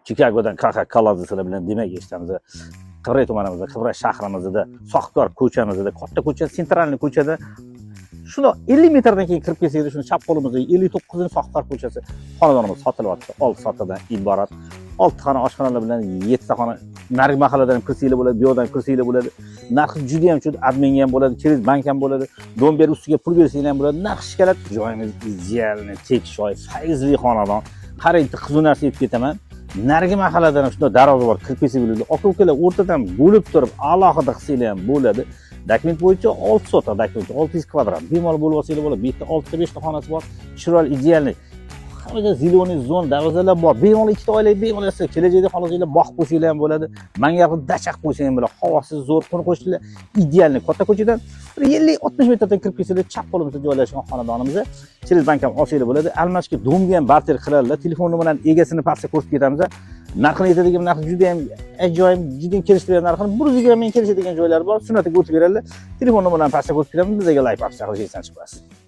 Chikagodan qanaqa kolodisilar bilan demak eshitamiz. Qibray tumanimizda, Qibray shahrimizda, Sohibkor ko'chamizda, katta ko'cha, sentralniy ko'chada shuni 50 metrdan keyin kirib kelsangiz, shuni chap qo'limizda 59 Sohibkor ko'chasi xonadonimiz sotilyapti. 6 sotadan iborat. 6 xona oshxonalar bilan 7 ta xona narigi mahalladan kirsanglar bo'ladi, bu yoqdan kirsanglar bo'ladi. Narxi juda ham shu adminga ham bo'ladi, kredit bank ham bo'ladi. Domber ustiga pul bersanglar ham bo'ladi. Narx shikalat, joyimiz idealni, tekishoy, faizli xonadon. Qarang, qiziq narsa aytib ketaman. Narigi mahalladan ham shunday darvoza bor, kirib kelsa bo'ladi. Aka-ukalar o'rtadan bo'lib turib, alohida qilsanglar ham bo'ladi. Dokument bo'yicha 6 sota dokument, 600 kvadrat. Bemalol bo'lib olsanglar bo'ladi. Bu yerda 6 ta 5 ta xonasi bor. Chiroyli, idealni. Hammaga ziloniy zon, darvozalar bor. Bemalol 2 ta oila, bemalol kelajakda xohlasanglar bog' qo'shinglar ham bo'ladi. Manga dachaq qo'ysangiz ham bo'ladi. Havosi zo'r, qo'ni qo'shnilar idealni. Katta ko'chadan 50-60 metrdan kirib kelsalar, chap qo'limizda joylashgan xonadonimiz. Kredit bank ham olsanglar bo'ladi. Almashga domga ham barter qiladilar. Telefon nomeridan egasini pastga ko'rsatib ketamiz. Narxini aytadigan narx juda ham ajoyib, juda ham kelishtirgan narxini 120 ming kelishadigan joylar bor. Sunnatiga o'tib beradilar. Telefon nomeridan pastga ko'rsatib ketamiz. Bizga like, subscribe qilishni chiqasiz.